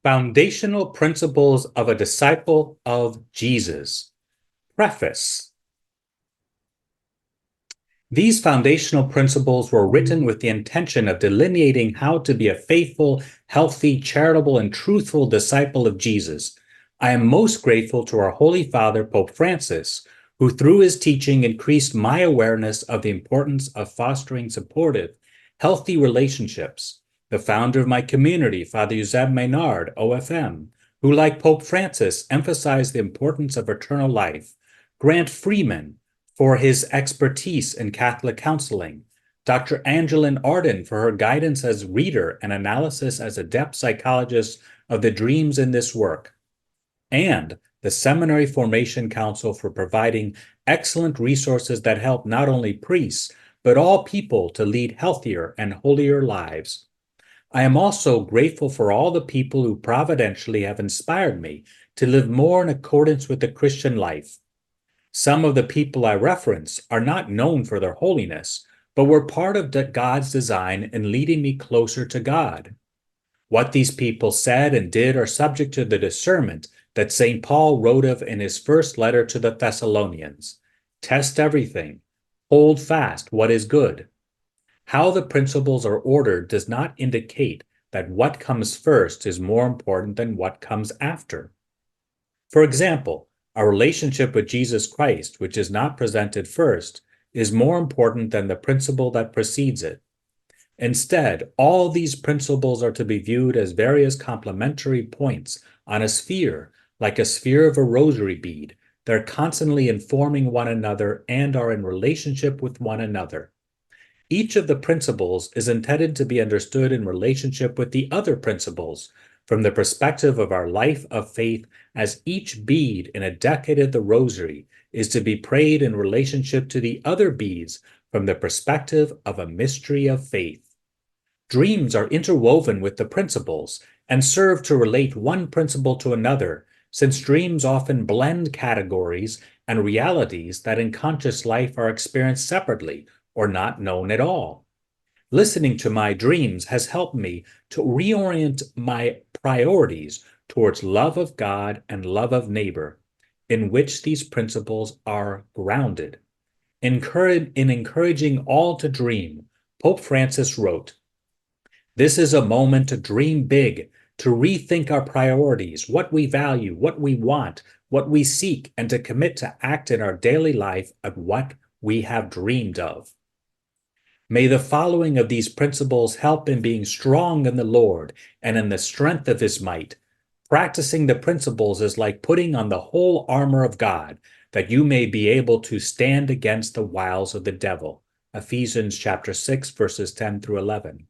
Foundational Principles of a Disciple of Jesus. Preface. These foundational principles were written with the intention of delineating how to be a faithful, healthy, charitable, and truthful disciple of Jesus. I am most grateful to our Holy Father, Pope Francis, who through his teaching increased my awareness of the importance of fostering supportive, healthy relationships. The founder of my community, Father Eusebe Maynard, OFM, who, like Pope Francis, emphasized the importance of eternal life. Grant Freeman, for his expertise in Catholic counseling, Dr. Angeline Arden for her guidance as reader and analysis as adept psychologist of the dreams in this work, and the Seminary Formation Council for providing excellent resources that help not only priests, but all people to lead healthier and holier lives. I am also grateful for all the people who providentially have inspired me to live more in accordance with the Christian life. Some of the people I reference are not known for their holiness, but were part of God's design in leading me closer to God. What these people said and did are subject to the discernment that St. Paul wrote of in his first letter to the Thessalonians. Test everything. Hold fast what is good. How the principles are ordered does not indicate that what comes first is more important than what comes after. For example, our relationship with Jesus Christ, which is not presented first, is more important than the principle that precedes it. Instead, all these principles are to be viewed as various complementary points on a sphere, like a sphere of a rosary bead. They're constantly informing one another and are in relationship with one another. Each of the principles is intended to be understood in relationship with the other principles, from the perspective of our life of faith, as each bead in a decade of the Rosary is to be prayed in relationship to the other beads from the perspective of a mystery of faith. Dreams are interwoven with the principles and serve to relate one principle to another, since dreams often blend categories and realities that in conscious life are experienced separately or not known at all. Listening to my dreams has helped me to reorient my priorities towards love of God and love of neighbor, in which these principles are grounded. In encouraging all to dream, Pope Francis wrote, "This is a moment to dream big, to rethink our priorities, what we value, what we want, what we seek, and to commit to act in our daily life of what we have dreamed of." May the following of these principles help in being strong in the Lord and in the strength of his might. Practicing the principles is like putting on the whole armor of God, that you may be able to stand against the wiles of the devil. Ephesians chapter 6, verses 10 through 11.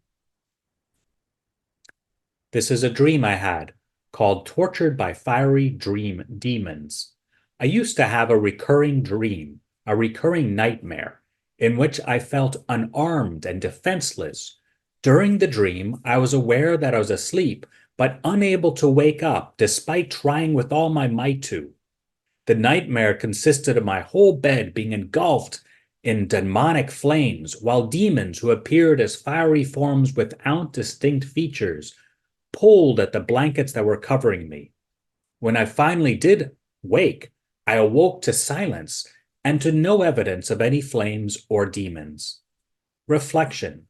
This is a dream I had, called Tortured by Fiery Dream Demons. I used to have a recurring dream, a recurring nightmare, in which I felt unarmed and defenseless. During the dream, I was aware that I was asleep, but unable to wake up despite trying with all my might to. The nightmare consisted of my whole bed being engulfed in demonic flames, while demons who appeared as fiery forms without distinct features pulled at the blankets that were covering me. When I finally did wake, I awoke to silence and to no evidence of any flames or demons. Reflection.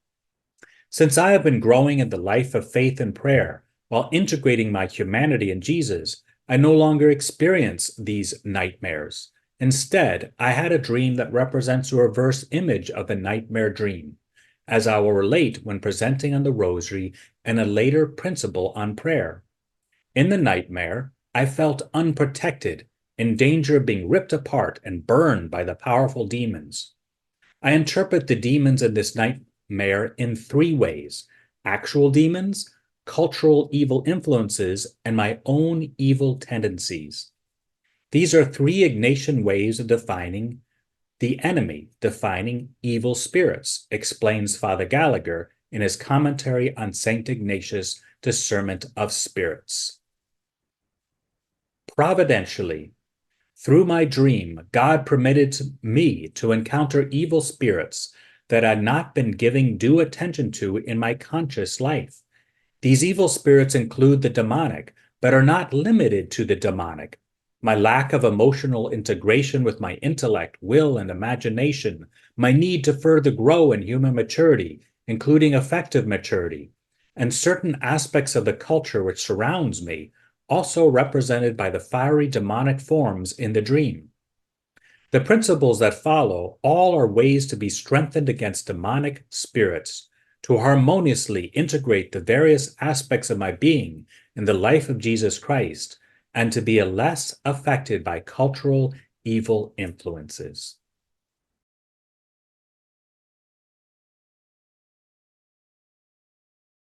Since I have been growing in the life of faith and prayer while integrating my humanity in Jesus, I no longer experience these nightmares. Instead, I had a dream that represents a reverse image of the nightmare dream, as I will relate when presenting on the Rosary and a later principle on prayer. In the nightmare, I felt unprotected, in danger of being ripped apart and burned by the powerful demons. I interpret the demons in this nightmare in three ways: actual demons, cultural evil influences, and my own evil tendencies. These are three Ignatian ways of defining the enemy, defining evil spirits, explains Father Gallagher in his commentary on St. Ignatius' Discernment of Spirits. Providentially, through my dream, God permitted me to encounter evil spirits that I had not been giving due attention to in my conscious life. These evil spirits include the demonic, but are not limited to the demonic. My lack of emotional integration with my intellect, will, and imagination, my need to further grow in human maturity, including affective maturity, and certain aspects of the culture which surrounds me, also represented by the fiery demonic forms in the dream. The principles that follow all are ways to be strengthened against demonic spirits, to harmoniously integrate the various aspects of my being in the life of Jesus Christ, and to be less affected by cultural evil influences.